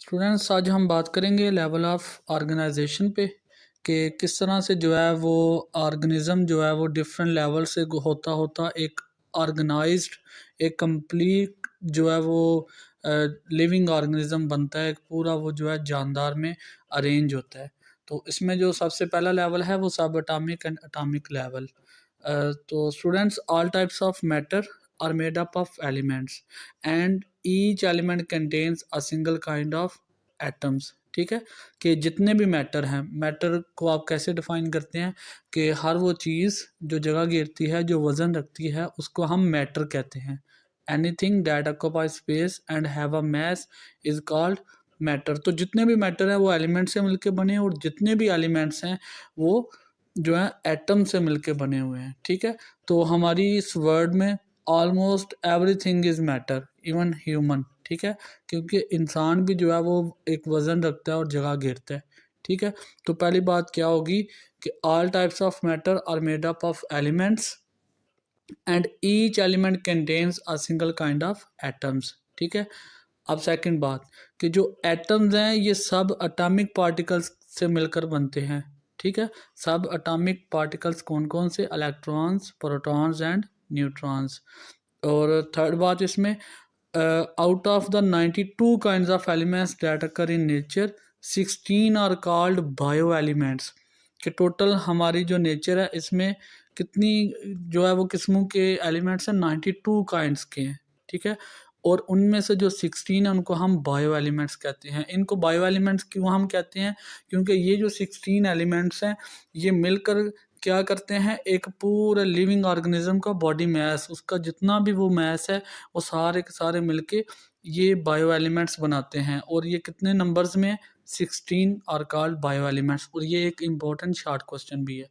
Students, आज हम बात करेंगे लेवल ऑफ ऑर्गेनाइजेशन पे कि किस तरह से जो है वो ऑर्गेनिज़म जो है वो डिफरेंट लेवल से होता होता एक ऑर्गेनाइज्ड, एक कंप्लीट जो है वो लिविंग ऑर्गेनिज़म बनता है। एक पूरा वो जो है जानदार में अरेंज होता है। तो इसमें जो सबसे पहला लेवल है वो सब एटॉमिक एंड एटॉमिक लेवल। तो students, all types of matter are made up of elements and each element contains a single kind of atoms। ठीक है, कि जितने भी मैटर हैं, मैटर को आप कैसे डिफाइन करते हैं कि हर वो चीज़ जो जगह घेरती है, जो वज़न रखती है, उसको हम मैटर कहते हैं। Anything that occupy space and have a mass is called matter. तो जितने भी मैटर हैं वो एलिमेंट से मिलके बने हैं, और जितने भी एलिमेंट्स हैं वो जो है एटम से मिलके बने हुए हैं। ठीक है, तो हमारी इस वर्ड में almost everything is matter, even human. ठीक है, क्योंकि इंसान भी जो है वो एक वज़न रखता है और जगह घेरता है। ठीक है, तो पहली बात क्या होगी कि all types of matter are made up of elements and each element contains a single kind of atoms. ठीक है, अब सेकंड बात कि जो एटम्स हैं ये सब एटॉमिक पार्टिकल्स से मिलकर बनते हैं। ठीक है, सब एटॉमिक पार्टिकल्स कौन कौन से? Electrons, protons and neutrons. और थर्ड बात इसमें, out of the 92 kinds of elements that occur in nature, 16 are called bio elements. कि टोटल हमारी जो नेचर है इसमें कितनी जो है वो किस्मों के एलिमेंट्स हैं? 92 काइंड्स के हैं। ठीक है, और उनमें से जो 16 है उनको हम बायो एलिमेंट्स कहते हैं। इनको बायो एलिमेंट्स क्यों हम कहते हैं? क्योंकि ये जो 16 एलिमेंट्स हैं ये मिलकर क्या करते हैं, एक पूरे लिविंग ऑर्गेनिज्म का बॉडी मास, उसका जितना भी वो मास है वो सारे के सारे मिलके ये बायो एलिमेंट्स बनाते हैं। और ये कितने नंबर्स में? 16 आर कॉल्ड बायो एलिमेंट्स। और ये एक इम्पॉर्टेंट शॉर्ट क्वेश्चन भी है।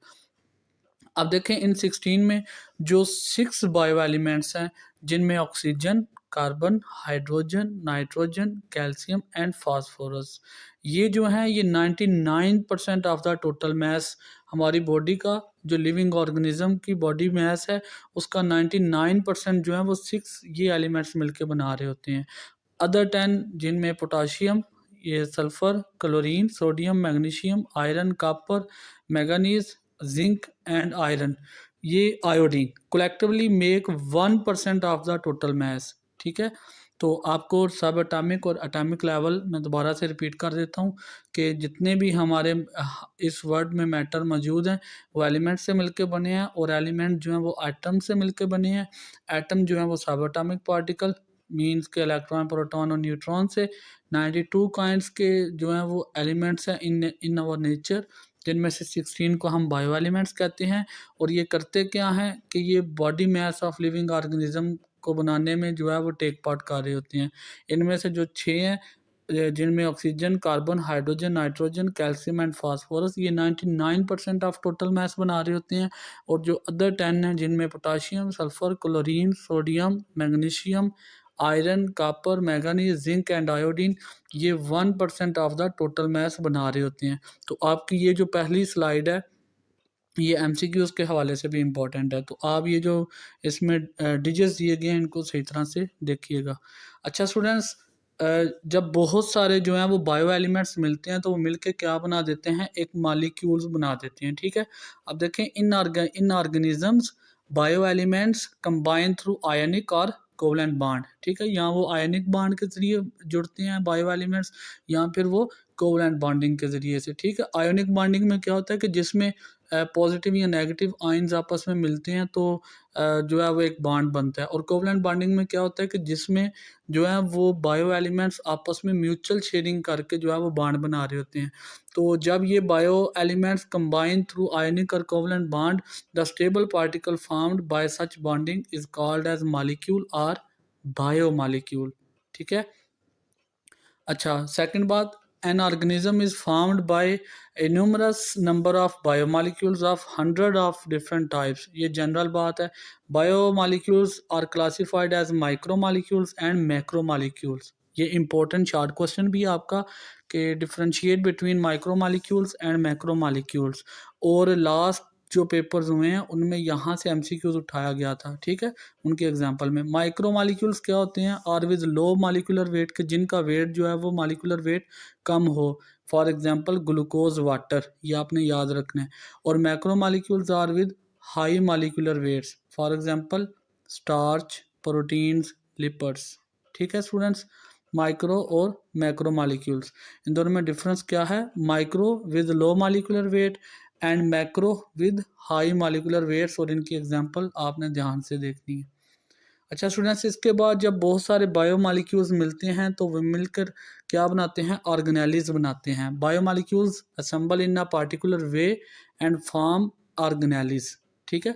अब देखें, इन 16 में जो 6 बायो एलिमेंट्स हैं जिनमें oxygen, carbon, hydrogen, nitrogen, calcium and phosphorus, ये जो हैं ये 99% ऑफ द टोटल मास हमारी बॉडी का, जो लिविंग ऑर्गेनिज्म की बॉडी मास है उसका 99% जो है वो 6 ये एलिमेंट्स मिलके बना रहे होते हैं। अदर 10 जिनमें पोटाशियम, ये sulphur, chlorine, sodium, magnesium, iron, copper, manganese, zinc and iron, ये iodine collectively make 1% of the total mass. ठीक है, तो आपको सब एटॉमिक और एटॉमिक लेवल मैं दोबारा से रिपीट कर देता हूँ कि जितने भी हमारे इस वर्ड में मैटर मौजूद हैं वो एलिमेंट से मिलके बने हैं, और एलिमेंट जो हैं वो एटम से मिलके बने हैं। एटम जो है वो सब एटॉमिक पार्टिकल मीन्स के इलेक्ट्रॉन, प्रोटॉन और न्यूट्रॉन से। 92 काइंड्स के जो हैं वो एलिमेंट्स हैं इन आवर नेचर, जिनमें से 16 को हम बायो एलिमेंट्स कहते हैं। और ये करते क्या हैं कि ये body mass of living organism को बनाने में जो है वो टेक पार्ट कर रहे होते हैं। इनमें से जो 6 हैं जिनमें oxygen, carbon, hydrogen, nitrogen, calcium and phosphorus, ये 99% ऑफ टोटल मास बना रहे होते हैं। और जो अदर 10 हैं जिनमें potassium, sulphur, chlorine, sodium, magnesium, iron, copper, manganese, zinc and iodine, ये 1% ऑफ द टोटल मास बना रहे होते हैं। तो आपकी ये जो पहली स्लाइड है ये एमसीक्यूज़ के हवाले से भी इम्पोर्टेंट है, तो आप ये जो इसमें डिजिट्स दिए गए हैं इनको सही तरह से देखिएगा। अच्छा स्टूडेंट्स, जब बहुत सारे जो हैं वो बायो एलिमेंट्स मिलते हैं तो वो मिलके क्या बना देते हैं? एक मॉलिक्यूल्स बना देते हैं। ठीक है, अब देखें, इन organisms bio elements combine through ionic और कोवलेंट बॉन्ड। ठीक है, यहाँ वो आयनिक बॉन्ड के ज़रिए जुड़ते हैं बायो एलिमेंट्स, या फिर वो कोवलेंट बॉन्डिंग के ज़रिए से। ठीक है, आयोनिक बॉन्डिंग में क्या होता है कि जिसमें पॉजिटिव या नेगेटिव आयन्स आपस में मिलते हैं तो जो है वो एक बॉन्ड बनता है। और कोवलेंट बॉन्डिंग में क्या होता है कि जिसमें जो है वो बायो एलिमेंट्स आपस में म्यूचुअल शेयरिंग करके जो है वो बॉन्ड बना रहे होते हैं। तो जब ये bio elements combine through ionic और covalent bond, the stable particle formed by such bonding is called as molecule और बायो मॉलिक्यूल। ठीक है, अच्छा सेकंड बात, an organism is formed by a numerous number of biomolecules of 100 of different types। ये general बात है। Biomolecules are classified as micromolecules and macromolecules। ये important short question भी है आपका कि differentiate between micromolecules and macromolecules। और लास्ट जो पेपर्स हुए हैं उनमें यहाँ से एमसीक्यूज उठाया गया था, ठीक है। उनके एग्जांपल में माइक्रो मॉलिक्यूल्स क्या होते हैं, are with low molecular weight, के जिनका वेट जो है वो मॉलिक्यूलर वेट कम हो, फॉर एग्जांपल ग्लूकोज वाटर, ये आपने याद रखना है। और macro molecules are with high molecular weights, for example starch, proteins, lipids, ठीक है स्टूडेंट्स। माइक्रो और मैक्रो मॉलिक्यूल्स, इन दोनों में डिफरेंस क्या है, micro with low molecular weight and macro with high molecular weights, और इनकी एग्जांपल आपने ध्यान से देखनी है। अच्छा स्टूडेंट्स, इसके बाद जब बहुत सारे बायोमॉलिक्यूल्स मिलते हैं तो वे मिलकर क्या बनाते हैं, ऑर्गेनेलिज बनाते हैं। Biomolecules assemble in a particular way and form organelles, ठीक है।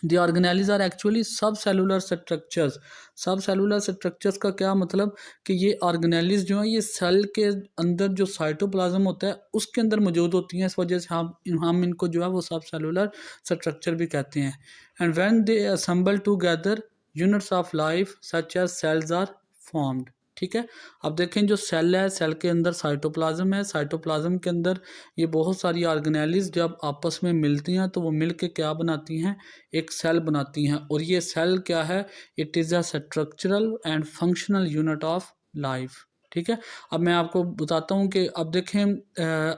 द ऑर्गेनेलिज आर एक्चुअली सब सेलुलर स्ट्रक्चर्स। सब सेलुलर स्ट्रक्चर्स का क्या मतलब कि ये ऑर्गेनेलिज जो है ये सेल के अंदर जो साइटोप्लाज्म होता है उसके अंदर मौजूद होती हैं, इस वजह से हम इनको जो है वो सब सेलुलर स्ट्रक्चर भी कहते हैं। And when they assemble together units of life such as cells are formed, ठीक है। अब देखें जो सेल है, सेल के अंदर साइटोप्लाज्म है, साइटोप्लाज्म के अंदर ये बहुत सारी ऑर्गेनेलिज जब आपस में मिलती हैं तो वो मिल के क्या बनाती हैं, एक सेल बनाती हैं। और ये सेल क्या है, it is a structural and functional unit of life, ठीक है। अब मैं आपको बताता हूँ कि अब देखें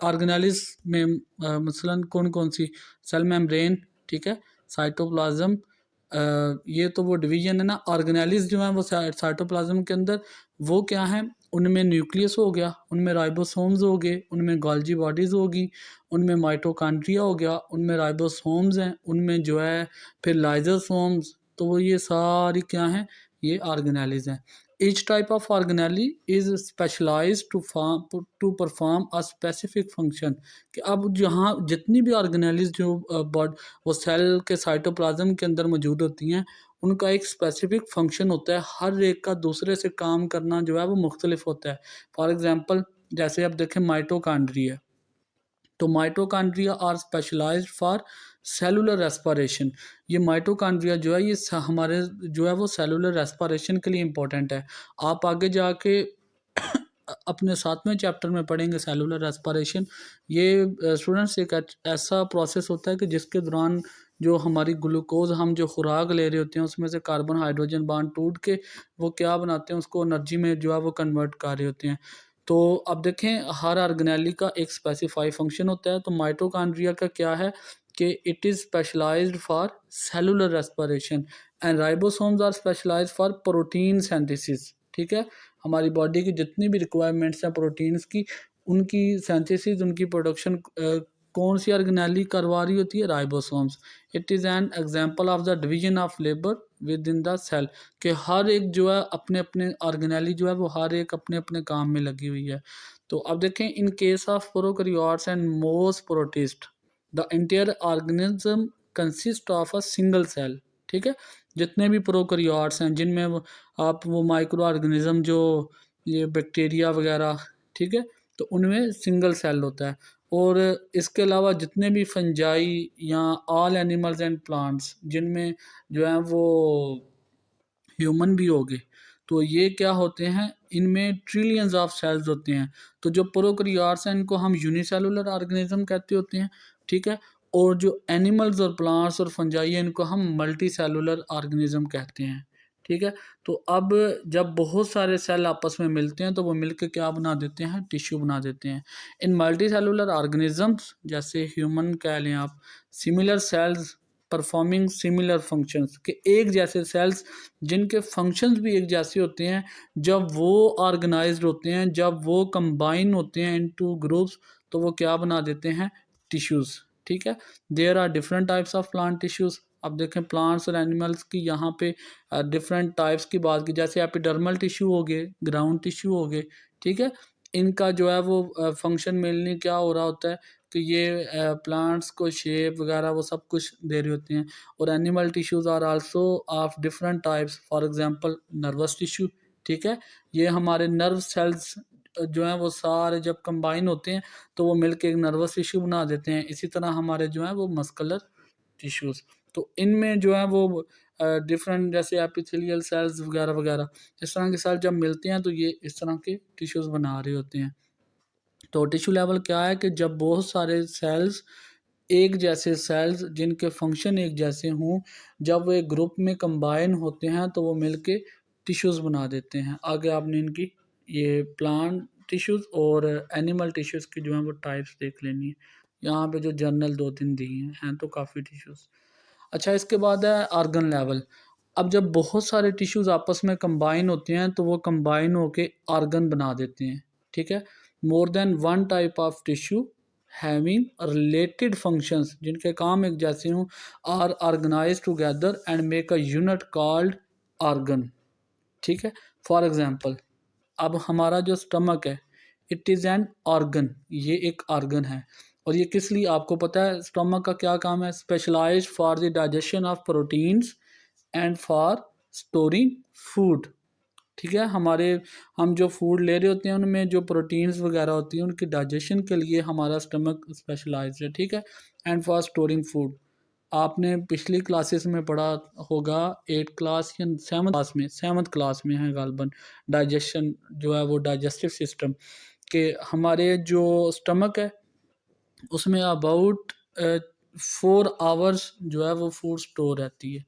ऑर्गेनेलिज में मसलन कौन कौन सी, सेल मेम्ब्रेन, ठीक है, साइटोप्लाज्म, ये तो वो डिवीजन है ना। ऑर्गेनेलिज जो है वो साइटोप्लाज्म के अंदर वो क्या है, उनमें न्यूक्लियस हो गया, उनमें राइबोसोम्स हो गए, उनमें गोल्जी बॉडीज़ होगी, उनमें माइटोकॉन्ड्रिया हो गया, उनमें राइबोसोम्स हैं, उनमें जो है फिर लाइजोसोम्स, तो वो ये सारी क्या हैं, ये ऑर्गेनेलिज हैं। Each type of organelle is specialised to perform a specific function, कि अब जहाँ जितनी भी ऑर्गेनेलिज जो वो सेल के साइटोप्लाज्म के अंदर मौजूद होती हैं उनका एक स्पेसिफिक फंक्शन होता है, हर एक का दूसरे से काम करना जो है वो मुख्तलिफ होता है। फॉर एग्जांपल जैसे आप देखें माइटोकॉन्ड्रिया, तो mitochondria are specialised for cellular respiration. ये माइटोकॉन्ड्रिया जो है ये हमारे जो है वो सेलुलर रेस्पिरेशन के लिए इम्पोर्टेंट है। आप आगे जाके अपने 7वें चैप्टर में पढ़ेंगे सेलुलर रेस्पिरेशन। ये स्टूडेंट्स एक ऐसा प्रोसेस होता है कि जिसके दौरान जो हमारी ग्लूकोज हम जो खुराक ले रहे होते हैं उसमें से कार्बन हाइड्रोजन बॉन्ड टूट के वो क्या बनाते हैं, उसको एनर्जी में जो है वो कन्वर्ट कर रहे होते हैं। तो अब देखें हर ऑर्गेनेली का एक स्पेसिफाई फंक्शन होता है। तो माइटोकॉन्ड्रिया का क्या है कि it is specialised for cellular respiration and ribosomes are specialised for protein synthesis, ठीक है। हमारी बॉडी की जितनी भी रिक्वायरमेंट्स हैं प्रोटीन्स की, उनकी सिंथेसिस, उनकी प्रोडक्शन कौन सी ऑर्गेनेली करवा रही होती है, ribosomes. It is an example of the division of labour within the cell, कि हर एक जो है अपने अपने ऑर्गेनेली जो है वो हर एक अपने अपने काम में लगी हुई है। तो अब देखें in case of prokaryotes and most protists the entire organism consist of a single cell, ठीक है। जितने भी प्रोकैरियोट्स हैं जिनमें आप वो माइक्रो ऑर्गेनिज्म जो ये बैक्टीरिया वगैरह, ठीक है, तो उनमें सिंगल सेल होता है। और इसके अलावा जितने भी फंजाई या ऑल एनिमल्स एंड प्लांट्स जिनमें जो है वो ह्यूमन भी हो गए, तो ये क्या होते हैं, इनमें ट्रिलियंस ऑफ सेल्स होते हैं। तो जो प्रोकैरियोट्स हैं इनको हम यूनिसेलुलर ऑर्गेनिज्म कहते होते हैं, ठीक है। और जो एनिमल्स और प्लांट्स और फंजाई हैं इनको हम मल्टी सेलुलर ऑर्गेनिज्म कहते हैं, ठीक है। तो अब जब बहुत सारे सेल आपस में मिलते हैं तो वो मिलकर क्या बना देते हैं, टिश्यू बना देते हैं। इन मल्टी सेलुलर ऑर्गेनिजम्स जैसे ह्यूमन कह लें आप, similar sales performing similar functions, के एक जैसे सेल्स जिनके फंक्शंस भी एक जैसे होते हैं, जब वो ऑर्गेनाइज्ड होते हैं, जब वो कंबाइन होते हैं इनटू ग्रुप्स, तो वो क्या बना देते हैं, टिश्यूज़, ठीक है। There are different types of plant tissues. अब देखें प्लांट्स और एनिमल्स की यहाँ पे डिफरेंट टाइप्स की बात की, जैसे एपिडर्मल टिश्यू हो गए, ग्राउंड टिश्यू हो गए, ठीक है। इनका जो है वो फंक्शन मेनली क्या हो रहा होता है कि ये प्लांट्स को शेप वगैरह वो सब कुछ दे रहे होते हैं। और animal tissues are also of different types, for example nervous tissue, ठीक है। ये हमारे नर्व सेल्स जो हैं वो सारे जब कंबाइन होते हैं तो वो मिलके एक नर्वस टिश्यू बना देते हैं। इसी तरह हमारे जो हैं वो मस्कुलर टिश्यूज़, तो इनमें जो है वो डिफरेंट जैसे एपिथेलियल सेल्स वगैरह वगैरह, इस तरह के सेल जब मिलते हैं तो ये इस तरह के टिश्यूज़ बना रहे होते हैं। तो टिश्यू लेवल क्या है कि जब बहुत सारे सेल्स एक जैसे सेल्स जिनके फंक्शन एक जैसे हों, जब वो एक ग्रुप में कंबाइन होते हैं तो वो मिलके टिश्यूज़ बना देते हैं। आगे आपने इनकी ये प्लांट टिश्यूज़ और एनिमल टिश्यूज़ की जो है वो टाइप्स देख लेनी है। यहाँ पे जो जर्नल 2-3 दी हैं तो काफ़ी टिश्यूज़। अच्छा, इसके बाद है ऑर्गन लेवल। अब जब बहुत सारे टिश्यूज़ आपस में कंबाइन होते हैं तो वो कंबाइन होके ऑर्गन बना देते हैं, ठीक है? More than one type of tissue having related functions, जिनके काम एक जैसे हों, are organised together and make a unit called organ, ठीक है? फॉर एग्जांपल, अब हमारा जो स्टमक है, इट इज़ एन ऑर्गन, ये एक ऑर्गन है। और ये किस लिए आपको पता है स्टमक का क्या काम है? Specialised for the digestion of proteins and for storing food, ठीक है? हम जो फूड ले रहे होते हैं उनमें जो प्रोटीन्स वगैरह होती हैं उनकी डाइजेशन के लिए हमारा स्टमक स्पेशलाइज्ड है, ठीक है? And for storing food. आपने पिछली क्लासेस में पढ़ा होगा 8 क्लास या 7th क्लास में है गालबन, डाइजेशन जो है वो डाइजेस्टिव सिस्टम के हमारे जो स्टमक है उसमें अबाउट 4 आवर्स जो है वो फूड स्टोर रहती है।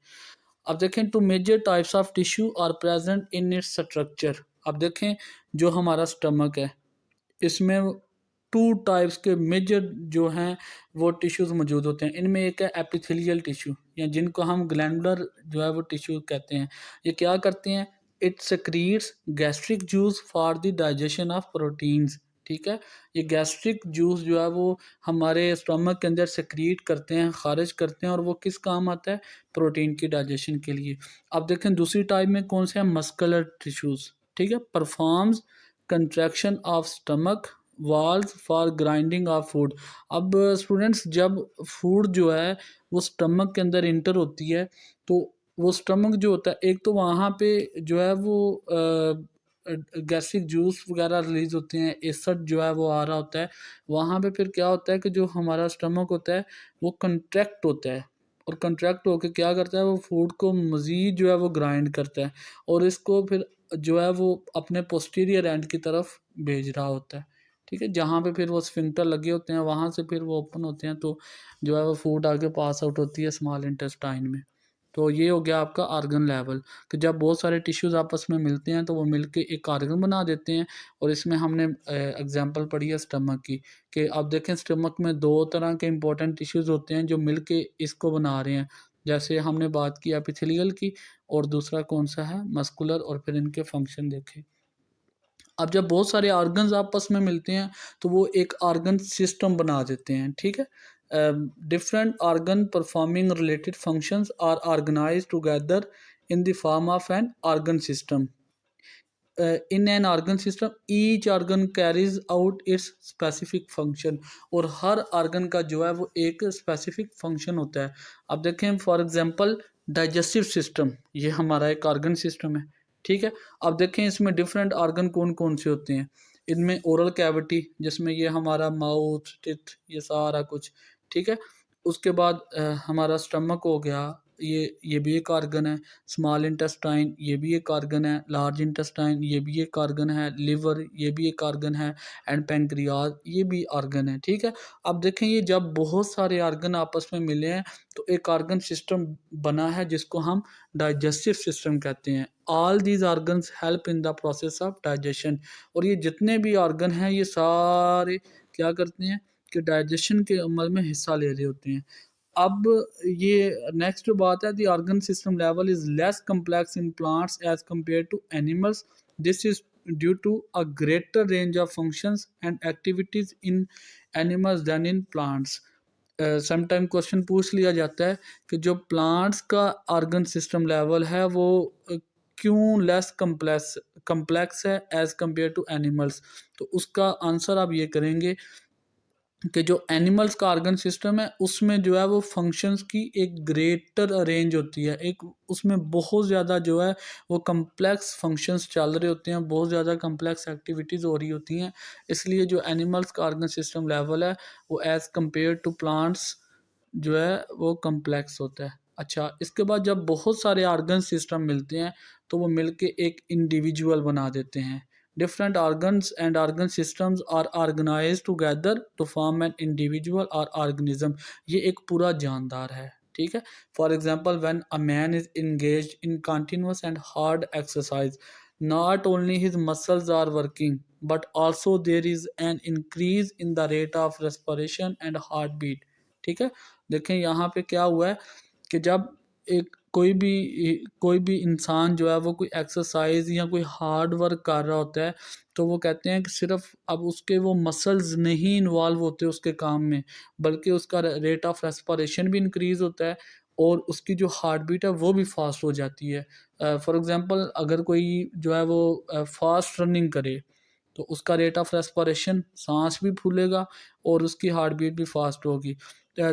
अब देखें, two major types of tissue are present in its structure. अब देखें, जो हमारा स्टमक है इसमें 2 टाइप्स के मेजर जो हैं वो टिश्यूज़ मौजूद होते हैं। इनमें एक है एपिथेलियल टिश्यू, या जिनको हम ग्लैंडुलर जो है वो टिश्यू कहते हैं। ये क्या करते हैं? It secretes gastric juice for the digestion of proteins, ठीक है? ये गैस्ट्रिक जूस जो है वो हमारे स्टमक के अंदर सेक्रीट करते हैं, खारिज करते हैं, और वो किस काम आता है? प्रोटीन की डाइजेशन के लिए। अब देखें दूसरी टाइप में कौन से हैं? मस्कुलर टिश्यूज़, ठीक है? Performs contraction of stomach walls for grinding of food. अब स्टूडेंट्स, जब फूड जो है वो स्टमक के अंदर इंटर होती है तो वो स्टमक जो होता है, एक तो वहाँ पे जो है वो गैस्ट्रिक जूस वगैरह रिलीज़ होते हैं, एसिड जो है वो आ रहा होता है। वहाँ पे फिर क्या होता है कि जो हमारा स्टमक होता है वो कंट्रैक्ट होता है, और कंट्रैक्ट होकर क्या करता है? वो फूड को मज़ीद जो है वो ग्राइंड करता है, और इसको फिर जो है वो अपने पोस्टीरियर एंड की तरफ भेज रहा होता है, ठीक है? जहाँ पे फिर वो स्फिंक्टर लगे होते हैं वहाँ से फिर वो ओपन होते हैं, तो जो है वो फूड आगे पास आउट होती है स्मॉल इंटेस्टाइन में। तो ये हो गया आपका ऑर्गन लेवल, कि जब बहुत सारे टिश्यूज़ आपस में मिलते हैं तो वो मिलके एक ऑर्गन बना देते हैं। और इसमें हमने एग्जांपल पढ़ी है स्टमक की, कि आप देखें स्टमक में 2 तरह के इंपॉर्टेंट टिश्यूज़ होते हैं जो मिलके इसको बना रहे हैं। जैसे हमने बात की एपिथेलियल की, और दूसरा कौन-सा है? मस्कुलर, और फिर इनके फंक्शन देखे। अब जब बहुत सारे ऑर्गन्स आपस में मिलते हैं तो वो एक ऑर्गन सिस्टम बना देते हैं, ठीक है? Different organ performing related functions are organised together in the form of an organ system. In an organ system each organ carries out its specific function, और हर ऑर्गन का जो है वो एक स्पेसिफिक फंक्शन होता है। अब देखें फॉर एग्जांपल डाइजेस्टिव सिस्टम, ये हमारा एक ऑर्गन सिस्टम है, ठीक है? अब देखें इसमें डिफरेंट ऑर्गन कौन कौन से होते हैं। इनमें ओरल कैविटी, जिसमें ये हमारा माउथ, टिथ, ये सारा कुछ, ठीक है? उसके बाद हमारा स्टमक हो गया, ये भी एक ऑर्गन है। स्मॉल इंटेस्टाइन, ये भी एक ऑर्गन है। लार्ज इंटेस्टाइन, ये भी एक ऑर्गन है। लिवर, ये भी एक ऑर्गन है। एंड पेंक्रियाज, ये भी ऑर्गन है, ठीक है? अब देखें, ये जब बहुत सारे ऑर्गन आपस में मिले हैं तो एक ऑर्गन सिस्टम बना है जिसको हम डाइजेस्टिव सिस्टम कहते हैं। All these organs help in the process of digestion, और ये जितने भी ऑर्गन हैं ये सारे क्या करते हैं कि डाइजेशन के अमल में हिस्सा ले रहे होते हैं। अब ये नेक्स्ट जो बात है, the organ system level is less complex in plants as compare to animals. This is due to a greater range of functions and activities in animals than in plants. Sometime question पूछ लिया जाता है कि जो plants का organ system level है वो क्यों लेस कम्प्लेक्स है एज कम्पेयर टू एनिमल्स। तो उसका आंसर आप ये करेंगे कि जो एनिमल्स का ऑर्गन सिस्टम है उसमें जो है वो फंक्शंस की एक ग्रेटर रेंज होती है, एक उसमें बहुत ज़्यादा जो है वो कम्प्लेक्स फंक्शंस चल रहे होते हैं, बहुत ज़्यादा कम्प्लेक्स एक्टिविटीज़ हो रही होती हैं। इसलिए जो एनिमल्स का ऑर्गन सिस्टम लेवल है वो एज़ कम्पेयर टू प्लांट्स जो है वो कम्प्लेक्स होता है। अच्छा, इसके बाद जब बहुत सारे ऑर्गन सिस्टम मिलते हैं तो वो मिलके एक इंडिविजुअल बना देते हैं। Different organs and organ systems are organized together to form an individual or organism. ये एक पूरा जानदार है, ठीक है. For example, when a man is engaged in continuous and hard exercise, not only his muscles are working, but also there is an increase in the rate of respiration and heartbeat. ठीक है. देखें यहाँ पे क्या हुआ है कि जब एक कोई भी इंसान जो है वो कोई एक्सरसाइज या कोई हार्ड वर्क कर रहा होता है, तो वो कहते हैं कि सिर्फ अब उसके वो मसल्स नहीं इन्वॉल्व होते उसके काम में, बल्कि उसका रेट ऑफ रेस्पिरेशन भी इंक्रीज़ होता है और उसकी जो हार्ट बीट है वो भी फास्ट हो जाती है. फॉर एग्ज़ाम्पल, अगर कोई जो है वो फास्ट रनिंग करे, तो उसका रेट ऑफ रेस्पिरेशन, सांस भी फूलेगा और उसकी हार्ट बीट भी फास्ट होगी.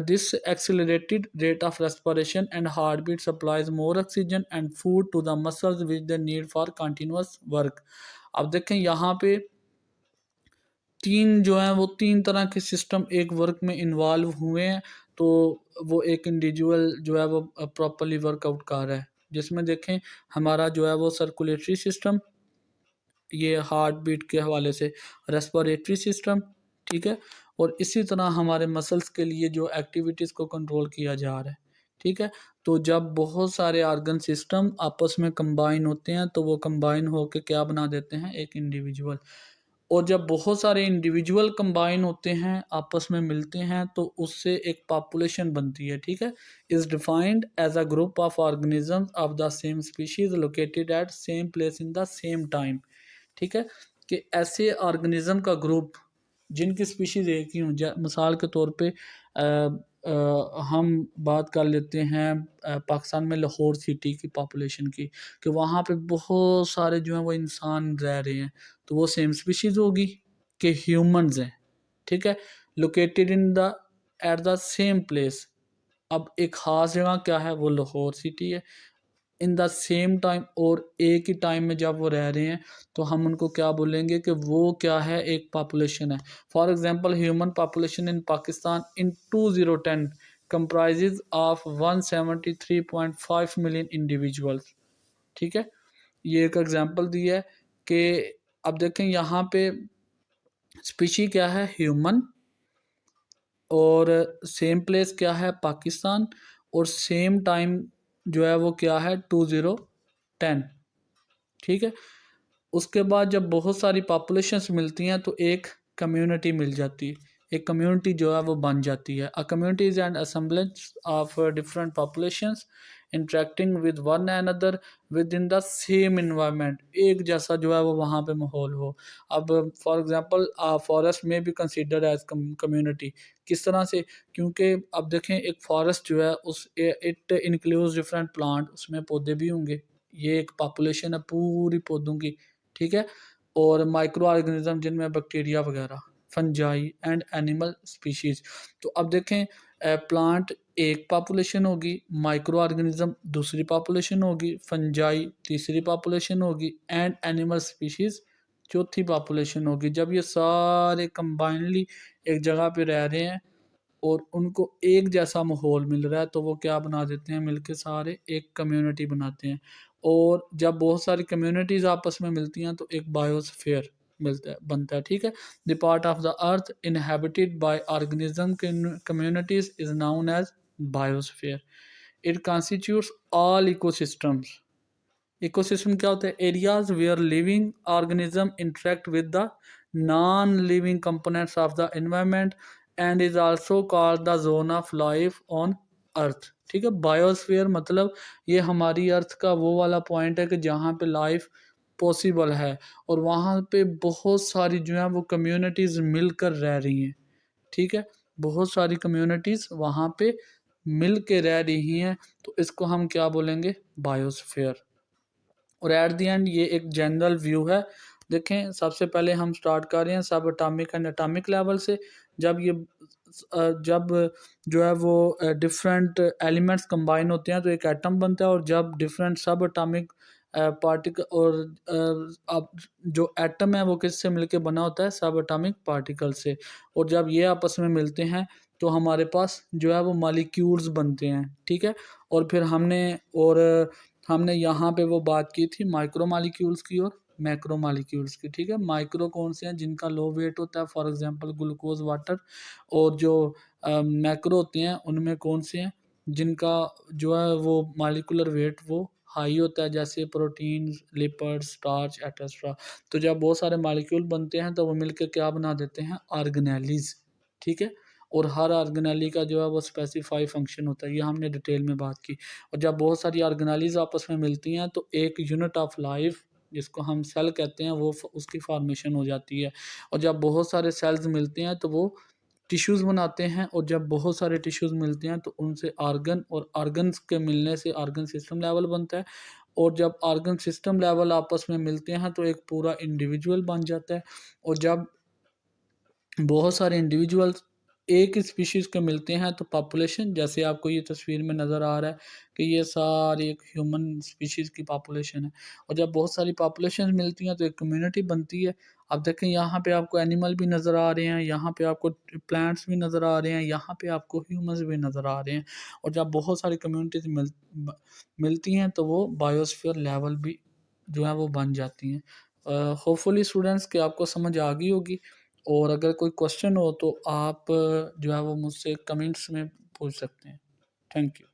This accelerated rate of respiration and heartbeat supplies more oxygen and food to the muscles which they need for continuous work. अब देखें यहाँ पे तीन जो है वो तीन तरह के सिस्टम एक वर्क में इन्वॉल्व हुए हैं, तो वो एक इंडिविजुअल जो है वो प्रॉपरली वर्कआउट कर रहा है. जिसमें देखें हमारा जो है वो सर्कुलेटरी सिस्टम, ये हार्ट बीट के हवाले से रेस्पिरेटरी सिस्टम, ठीक है, और इसी तरह हमारे मसल्स के लिए जो एक्टिविटीज़ को कंट्रोल किया जा रहा है, ठीक है. तो जब बहुत सारे ऑर्गन सिस्टम आपस में कंबाइन होते हैं तो वो कंबाइन होकर क्या बना देते हैं, एक इंडिविजुअल. और जब बहुत सारे इंडिविजुअल कंबाइन होते हैं, आपस में मिलते हैं, तो उससे एक पॉपुलेशन बनती है, ठीक है. Is defined as a group of organisms of the same species located at same place in the same time. ठीक है, कि ऐसे ऑर्गेनिज्म का ग्रुप जिनकी स्पीशीज़ एक ही हों. मिसाल के तौर पे हम बात कर लेते हैं पाकिस्तान में लाहौर सिटी की पॉपुलेशन की, कि वहाँ पे बहुत सारे जो हैं वो इंसान रह रहे हैं, तो वो सेम स्पीशीज़ होगी कि ह्यूमंस हैं, ठीक है, located in the at the same place. अब एक ख़ास जगह क्या है, वो लाहौर सिटी है. इन द सेम टाइम, और एक ही टाइम में जब वो रह रहे हैं, तो हम उनको क्या बोलेंगे कि वो क्या है, एक पॉपुलेशन है. For example, human population in Pakistan in 2010 comprises of 173.5 million individuals. ठीक है, ये एक एग्जांपल दिया है कि अब देखें यहाँ पे स्पीशी क्या है, ह्यूमन, और सेम प्लेस क्या है, पाकिस्तान, और सेम टाइम जो है वो क्या है, 2010. ठीक है, उसके बाद जब बहुत सारी पॉपुलेशंस मिलती हैं तो एक कम्युनिटी मिल जाती है, एक कम्युनिटी जो है वो बन जाती है. A community is an assemblage of different populations interacting with one another within the same environment. एक जैसा जो है वो वहाँ पे माहौल हो. अब फॉर एग्जांपल फॉरेस्ट में भी कंसिडर एज कम्युनिटी. किस तरह से, क्योंकि अब देखें एक फॉरेस्ट जो है उस इट इंक्लूड्स डिफरेंट प्लांट, उसमें पौधे भी होंगे, ये एक पॉपुलेशन है पूरी पौधों की, ठीक है, और माइक्रो ऑर्गेनिज्म जिनमें बैक्टीरिया वगैरह, फंजाई एंड एनिमल स्पीशीज़. तो अब देखें प्लांट एक पॉपुलेशन होगी, माइक्रो ऑर्गेनिज्म दूसरी पॉपुलेशन होगी, फंजाई तीसरी पॉपुलेशन होगी, एंड एनिमल स्पीशीज़ चौथी पॉपुलेशन होगी. जब ये सारे कंबाइनली एक जगह पे रह रहे हैं और उनको एक जैसा माहौल मिल रहा है, तो वो क्या बना देते हैं, मिलके सारे एक कम्युनिटी बनाते हैं. और जब बहुत सारी कम्युनिटीज़ आपस में मिलती हैं तो एक बायोस्फीयर मिलता है, बनता है. ठीक है, the part of the earth inhabited by organism communities is known as biosphere. It constitutes all ecosystems. Ecosystem क्या होता है, areas where living organism interact with the non living components of the environment and is also called the zone of life on earth. ठीक है, biosphere मतलब ये हमारी अर्थ का वो वाला पॉइंट है कि जहाँ पे लाइफ पॉसिबल है और वहाँ पे बहुत सारी जो है वो कम्युनिटीज़ मिलकर रह रही हैं. ठीक है, बहुत सारी कम्युनिटीज़ वहाँ पे मिल के रह रही हैं, तो इसको हम क्या बोलेंगे, बायोस्फीयर. और एट द एंड ये एक जनरल व्यू है. देखें, सबसे पहले हम स्टार्ट कर रहे हैं सब एटॉमिक एंड एटॉमिक लेवल से. जब जो है वो डिफरेंट एलिमेंट्स कंबाइन होते हैं तो एक एटम बनता है, और जब डिफरेंट सब एटॉमिक पार्टिकल, और अब जो एटम है वो किससे मिलके बना होता है, सब एटॉमिक पार्टिकल से. और जब ये आपस में मिलते हैं तो हमारे पास जो है वो मॉलिक्यूल्स बनते हैं. ठीक है, और फिर हमने यहाँ पे वो बात की थी माइक्रो मॉलिक्यूल्स की और मैक्रो मालिक्यूल्स की, ठीक है। माइक्रो कौन से हैं, जिनका लो वेट होता है, फॉर एग्जांपल ग्लूकोज, वाटर। और जो मैक्रो होते हैं उनमें कौन से हैं, जिनका जो है वो मालिकुलर वेट वो हाई होता है, जैसे प्रोटीन, लिपिड्स, स्टार्च एटसेट्रा। तो जब बहुत सारे मालिक्यूल बनते हैं तो वो मिलकर क्या बना देते हैं, ऑर्गेनेलीज, ठीक है। और हर ऑर्गेनेली का जो है वो स्पेसिफाई फंक्शन होता है, ये हमने डिटेल में बात की। और जब बहुत सारी ऑर्गेनेलीज आपस में मिलती हैं तो एक यूनिट ऑफ लाइफ, जिसको हम सेल कहते हैं, वो उसकी फॉर्मेशन हो जाती है। और जब बहुत सारे सेल्स मिलते हैं तो वो टिश्यूज़ बनाते हैं, और जब बहुत सारे टिश्यूज़ मिलते हैं तो उनसे आर्गन, और आर्गन्स के मिलने से आर्गन सिस्टम लेवल बनता है। और जब आर्गन सिस्टम लेवल आपस में मिलते हैं तो एक पूरा इंडिविजुअल बन जाता है। और जब बहुत सारे इंडिविजुअल्स एक ही स्पीशीज़ के मिलते हैं तो पॉपुलेशन, जैसे आपको ये तस्वीर में नज़र आ रहा है कि ये सारी एक ह्यूमन स्पीशीज़ की पॉपुलेशन है। और जब बहुत सारी पॉपुलेशन मिलती हैं तो एक कम्युनिटी बनती है। आप देखें, यहाँ पे आपको एनिमल भी नज़र आ रहे हैं, यहाँ पे आपको प्लांट्स भी नज़र आ रहे हैं, यहाँ पे आपको ह्यूमंस भी नज़र आ रहे हैं। और जब बहुत सारी कम्युनिटीज मिलती हैं तो वो बायोस्फीयर लेवल भी जो है वो बन जाती हैं। होपफुली स्टूडेंट्स कि आपको समझ आ गई होगी। और अगर कोई क्वेश्चन हो तो आप जो है वो मुझसे कमेंट्स में पूछ सकते हैं। Thank you.